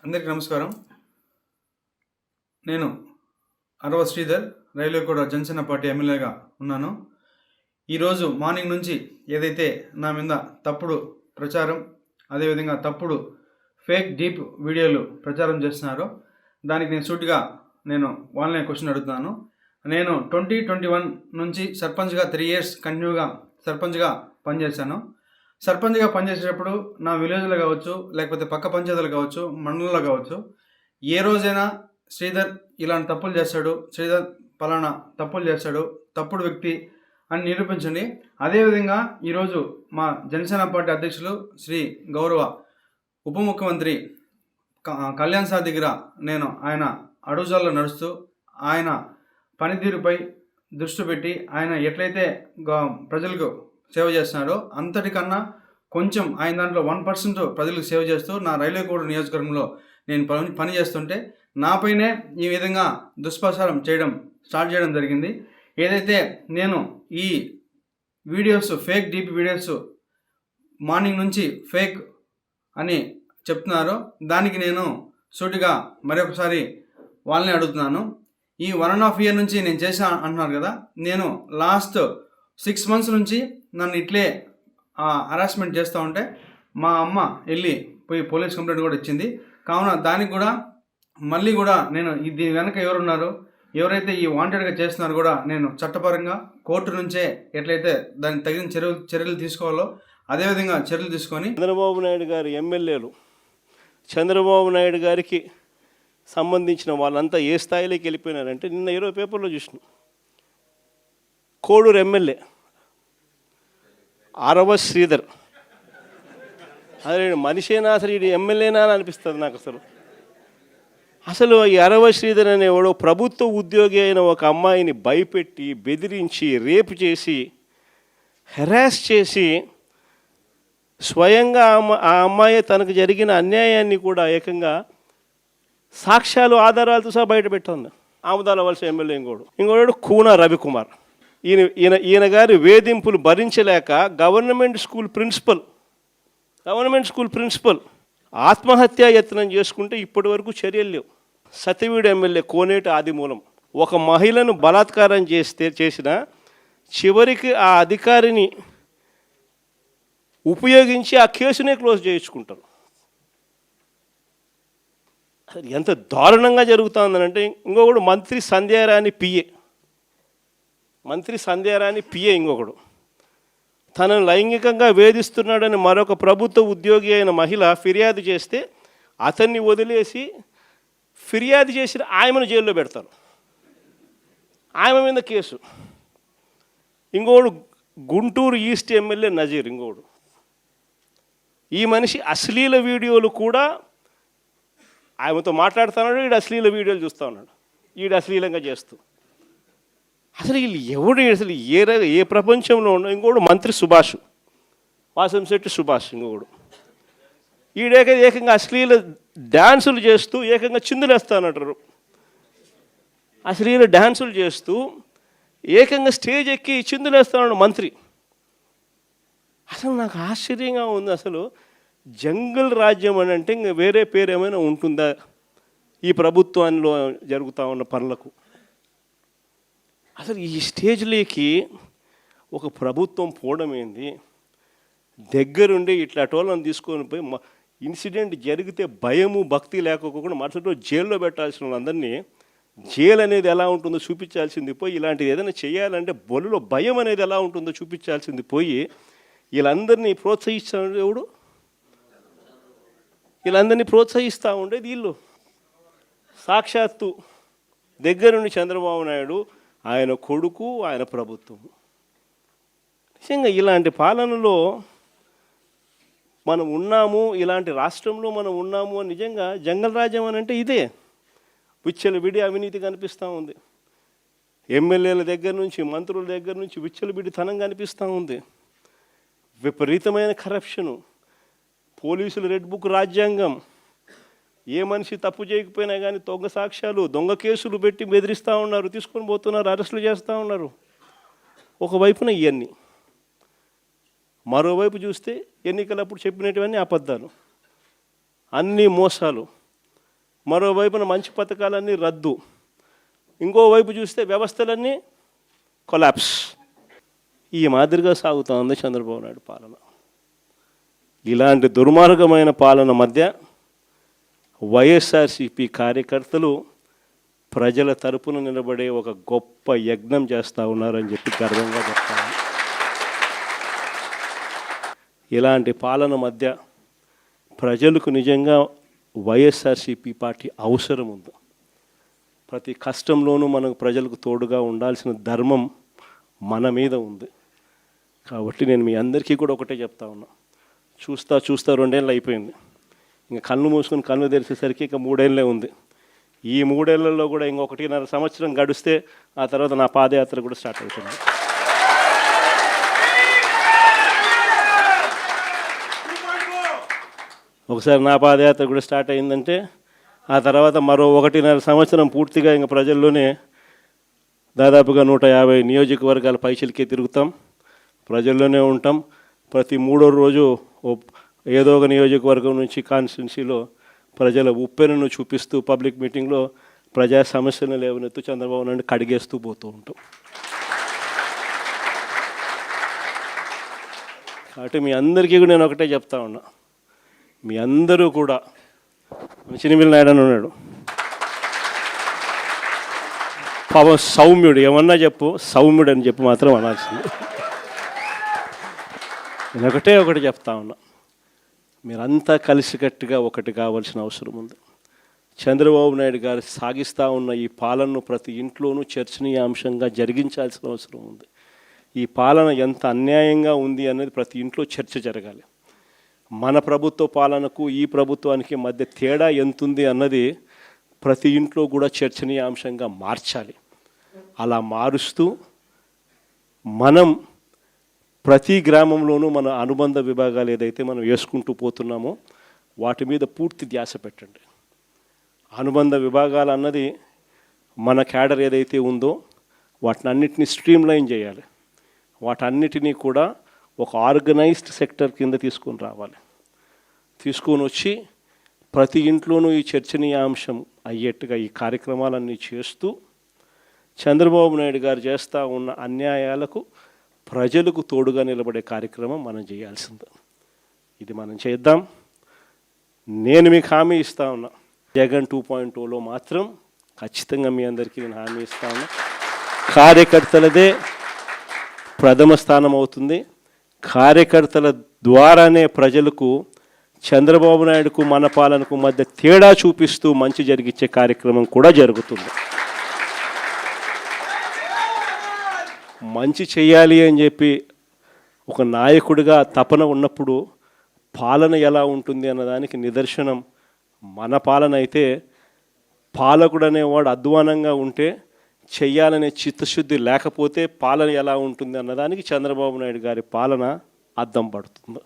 అందరికీ నమస్కారం. నేను అరవ శ్రీధర్, రైల్వేగూడ జనసేన పార్టీ ఎమ్మెల్యేగా ఉన్నాను. ఈరోజు మార్నింగ్ నుంచి ఏదైతే నా మీద తప్పుడు ప్రచారం, అదేవిధంగా తప్పుడు ఫేక్ డీప్ వీడియోలు ప్రచారం చేస్తున్నారో దానికి నేను సూటిగా వాళ్ళనే క్వశ్చన్ అడుగుతున్నాను. నేను 2021 నుంచి సర్పంచ్గా 3 years కంటిన్యూగా సర్పంచ్గా పనిచేశాను. సర్పంచ్గా పనిచేసేటప్పుడు నా విలేజ్లో కావచ్చు, లేకపోతే పక్క పంచాయతీలు కావచ్చు, మండలంలో కావచ్చు, ఏ రోజైనా శ్రీధర్ ఇలాంటి తప్పులు చేస్తాడు, శ్రీధర్ పలానా తప్పులు చేస్తాడు, తప్పుడు వ్యక్తి అని నిరూపించండి. అదేవిధంగా ఈరోజు మా జనసేన పార్టీ అధ్యక్షులు శ్రీ గౌరవ ఉప ముఖ్యమంత్రి కళ్యాణ్ సార్ దగ్గర ఆయన అడుగుజాల్లో నడుస్తూ ఆయన పనితీరుపై దృష్టి పెట్టి ఆయన ఎట్లయితే ప్రజలకు సేవ చేస్తున్నాడో అంతటికన్నా కొంచెం ఆయన దాంట్లో 1% ప్రజలకు సేవ చేస్తూ నా రైల్వేగూడ నియోజకవర్గంలో నేను పని చేస్తుంటే నాపైనే ఈ విధంగా దుష్ప్రచారం స్టార్ట్ చేయడం జరిగింది. ఏదైతే నేను ఈ videos fake deep videos morning నుంచి ఫేక్ అని చెప్తున్నారో దానికి నేను సూటిగా మరొకసారి వాళ్ళని అడుగుతున్నాను. ఈ 1.5 year నుంచి నేను చేసా అంటున్నారు కదా, నేను లాస్ట్ 6 months నుంచి నన్ను ఇట్లే హరాస్మెంట్ చేస్తూ ఉంటే మా అమ్మ పోయి పోలీస్ కంప్లైంట్ కూడా ఇచ్చింది. కావున దానికి కూడా మళ్ళీ కూడా నేను దీని వెనక ఎవరున్నారు, ఎవరైతే ఈ వాంటెడ్గా చేస్తున్నారో కూడా నేను చట్టపరంగా కోర్టు నుంచే ఎట్లయితే దానికి తగిన చర్యలు తీసుకోవాలో అదేవిధంగా చర్యలు తీసుకొని చంద్రబాబు నాయుడు గారి ఎమ్మెల్యేలు, చంద్రబాబు నాయుడు గారికి సంబంధించిన వాళ్ళంతా ఏ స్థాయిలోకి వెళ్ళిపోయినారంటే నిన్న 20 పేపర్లో చూసిన కోడూరు ఎమ్మెల్యే అరవ శ్రీధర్, అదే మనిషేనా అసలు ఇది ఎమ్మెల్యేనా అని అనిపిస్తుంది నాకు. అసలు ఈ అరవ శ్రీధర్ అనేవాడు ప్రభుత్వ ఉద్యోగి అయిన ఒక అమ్మాయిని భయపెట్టి బెదిరించి రేపు చేసి హెరాస్ చేసి స్వయంగా ఆ అమ్మాయి తనకు జరిగిన అన్యాయాన్ని కూడా ఏకంగా సాక్ష్యాలు ఆధారాలతో సహా బయట పెట్టింది. ఆముదాల వలస ఎమ్మెల్యే ఇంకోడు కూన రవికుమార్. ఈయన గారి వేధింపులు భరించలేక గవర్నమెంట్ స్కూల్ ప్రిన్సిపల్ ఆత్మహత్యా యత్నం చేసుకుంటే ఇప్పటి వరకు చర్యలు లేవు. సతివీడు ఎమ్మెల్యే కోనేటి ఆదిమూలం ఒక మహిళను బలాత్కారం చేసిన చివరికి ఆ అధికారిని ఉపయోగించి ఆ కేసునే క్లోజ్ చేయించుకుంటారు. ఎంత దారుణంగా జరుగుతుందనంటే ఇంకొకడు మంత్రి సంధ్యారాణి పిఏ ఇంకొకడు తనను లైంగికంగా వేధిస్తున్నాడని మరొక ప్రభుత్వ ఉద్యోగి అయిన మహిళ ఫిర్యాదు చేస్తే అతన్ని వదిలేసి ఫిర్యాదు చేసిన ఆయమను జైల్లో పెడతారు. ఆయమ మీద కేసు. ఇంకోడు గుంటూరు ఈస్ట్ ఎమ్మెల్యే నజీర్ ఇంకోడు. ఈ మనిషి అశ్లీల వీడియోలు కూడా ఆయనతో మాట్లాడుతున్నాడు, ఈడు అశ్లీల వీడియోలు చూస్తూ ఉన్నాడు, ఈడు అశ్లీలంగా చేస్తూ. అసలు వీళ్ళు ఎవడు అసలు ఏ ప్రపంచంలో ఉండవు. ఇంకోడు మంత్రి సుభాష్, వాసంశెట్టి సుభాష్ ఇంకొకడు. ఏకంగా అశ్లీల డ్యాన్సులు చేస్తూ ఏకంగా చిందులేస్తానంటారు. అశ్లీల డ్యాన్సులు చేస్తూ ఏకంగా స్టేజ్ ఎక్కి చిందులేస్తాడు మంత్రి. అసలు నాకు ఆశ్చర్యంగా ఉంది. అసలు జంగల్ రాజ్యం అని అంటే ఇంకా వేరే పేరు ఏమైనా ఉంటుందా ఈ ప్రభుత్వంలో జరుగుతూ ఉన్న పనులకు? అసలు ఈ స్టేజ్లోకి ఒక ప్రభుత్వం పోవడం ఏంది? దగ్గరుండి ఇట్లాటోళ్ళని తీసుకొని పోయి ఇన్సిడెంట్ జరిగితే భయము భక్తి లేకపోకుండా మరుసటి రోజు జైల్లో పెట్టాల్సిన వాళ్ళందరినీ జైలు అనేది ఎలా ఉంటుందో చూపించాల్సింది పోయి, ఇలాంటిది ఏదైనా చేయాలంటే బొలులో భయం అనేది ఎలా ఉంటుందో చూపించాల్సింది పోయి వీళ్ళందరినీ ప్రోత్సహిస్తాడు ఎవడు? వీళ్ళందరినీ ప్రోత్సహిస్తూ ఉండేది వీళ్ళు. సాక్షాత్తు దగ్గరుండి చంద్రబాబు నాయుడు, ఆయన కొడుకు, ఆయన ప్రభుత్వం. నిజంగా ఇలాంటి పాలనలో మనం ఉన్నాము, ఇలాంటి రాష్ట్రంలో మనం ఉన్నాము అని నిజంగా జంగల్ రాజ్యం అని అంటే ఇదే. విచ్చలవిడి అవినీతి కనిపిస్తూ ఉంది. ఎమ్మెల్యేల దగ్గర నుంచి మంత్రుల దగ్గర నుంచి విచ్చలవిడితనం కనిపిస్తూ ఉంది. విపరీతమైన కరప్షను, పోలీసులు రెడ్ బుక్ రాజ్యాంగం. ఏ మనిషి తప్పు చేయకపోయినా కానీ దొంగ సాక్ష్యాలు, దొంగ కేసులు పెట్టి బెదిరిస్తూ ఉన్నారు, తీసుకొని పోతున్నారు, అరెస్టులు చేస్తూ ఉన్నారు. ఒకవైపున ఇవన్నీ, మరోవైపు చూస్తే ఎన్నికలప్పుడు చెప్పినటువన్నీ అబద్ధాలు, అన్ని మోసాలు. మరోవైపున మంచి పథకాలన్నీ రద్దు, ఇంకోవైపు చూస్తే వ్యవస్థలన్నీ కొలాప్స్. ఈ మాదిరిగా సాగుతూ ఉంది చంద్రబాబు నాయుడు పాలన. ఇలాంటి దుర్మార్గమైన పాలన మధ్య వైఎస్ఆర్సీపీ కార్యకర్తలు ప్రజల తరపున నిలబడే ఒక గొప్ప యజ్ఞం చేస్తూ ఉన్నారని చెప్పి గర్వంగా చెప్తాను. ఇలాంటి పాలన మధ్య ప్రజలకు నిజంగా వైఎస్ఆర్సీపీ పార్టీ అవసరం ఉంది. ప్రతి కష్టంలోనూ మనకు ప్రజలకు తోడుగా ఉండాల్సిన ధర్మం మన మీద ఉంది. కాబట్టి నేను మీ అందరికీ కూడా ఒకటే చెప్తా ఉన్నా, చూస్తా 2 ఏళ్ళు అయిపోయింది, ఇంకా కళ్ళు మూసుకొని కళ్ళు తెరిచేసరికి ఇంకా 3 ఏళ్ళే ఉంది. ఈ 3 ఏళ్లలో కూడా ఇంకొక 1.5 సంవత్సరం గడిస్తే ఆ తర్వాత నా పాదయాత్ర కూడా స్టార్ట్ అవుతుంది. ఒకసారి నా పాదయాత్ర కూడా స్టార్ట్ అయిందంటే ఆ తర్వాత మరో 1.5 సంవత్సరం పూర్తిగా ఇంకా ప్రజల్లోనే దాదాపుగా 150 నియోజకవర్గాల పైచిలకే తిరుగుతాం, ప్రజల్లోనే ఉంటాం. ప్రతి 3వ రోజు ఏదో ఒక నియోజకవర్గం నుంచి కాన్స్టిట్యున్సీలో ప్రజల ఉప్పెనను చూపిస్తూ పబ్లిక్ మీటింగ్లో ప్రజా సమస్యలను లేవనెత్తు చంద్రబాబు నాయుడు కడిగేస్తూ పోతూ ఉంటాం. కాబట్టి మీ అందరికీ కూడా నేను ఒకటే చెప్తా ఉన్నా, మీ అందరూ కూడా చినిమిల్ నాయుడు అని ఉన్నాడు, పాపం సౌమ్యుడు, ఏమన్నా చెప్పు సౌమ్యుడు అని చెప్పి మాత్రం అనాల్సింది. నేను ఒకటి చెప్తా ఉన్నా, మీరంతా కలిసికట్టుగా ఒకటి కావాల్సిన అవసరం ఉంది. చంద్రబాబు నాయుడు గారు సాగిస్తూ ఉన్న ఈ పాలనను ప్రతి ఇంట్లోనూ చర్చనీయాంశంగా జరిగించాల్సిన అవసరం ఉంది. ఈ పాలన ఎంత అన్యాయంగా ఉంది అనేది ప్రతి ఇంట్లో చర్చ జరగాలి. మన ప్రభుత్వ పాలనకు ఈ ప్రభుత్వానికి మధ్య తేడా ఎంతుంది అన్నది ప్రతి ఇంట్లో కూడా చర్చనీయాంశంగా మార్చాలి. అలా మారుస్తూ మనం ప్రతి గ్రామంలోనూ మన అనుబంధ విభాగాలు ఏదైతే మనం వేసుకుంటూ పోతున్నామో వాటి మీద పూర్తి ధ్యాస పెట్టండి. అనుబంధ విభాగాలు అన్నది మన క్యాడర్ ఏదైతే ఉందో వాటిని అన్నిటినీ స్ట్రీమ్లైన్ చేయాలి. వాటన్నిటినీ కూడా ఒక ఆర్గనైజ్డ్ సెక్టర్ కింద తీసుకొని రావాలి. తీసుకొని వచ్చి ప్రతి ఇంట్లోనూ ఈ చర్చనీయాంశం అయ్యేట్టుగా ఈ కార్యక్రమాలన్నీ చేస్తూ చంద్రబాబు నాయుడు గారు చేస్తూ ఉన్న అన్యాయాలకు ప్రజలకు తోడుగా నిలబడే కార్యక్రమం మనం చేయాల్సింది. ఇది మనం చేద్దాం. నేను మీకు హామీ ఇస్తా ఉన్నా, జగన్ 2.0లో మాత్రం ఖచ్చితంగా మీ అందరికీ నేను హామీ ఇస్తా ఉన్నా, కార్యకర్తలదే ప్రథమ స్థానం అవుతుంది. కార్యకర్తల ద్వారానే ప్రజలకు చంద్రబాబు నాయుడుకు మన పాలనకు మధ్య తేడా చూపిస్తూ మంచి జరిగించే కార్యక్రమం కూడా జరుగుతుంది. మంచి చేయాలి అని చెప్పి ఒక నాయకుడిగా తపన ఉన్నప్పుడు పాలన ఎలా ఉంటుంది అన్నదానికి నిదర్శనం మన పాలన అయితే, పాలకుడు అనేవాడు అధ్వానంగా ఉంటే చెయ్యాలనే చిత్తశుద్ధి లేకపోతే పాలన ఎలా ఉంటుంది అన్నదానికి చంద్రబాబు నాయుడు గారి పాలన అద్దం పడుతుంది.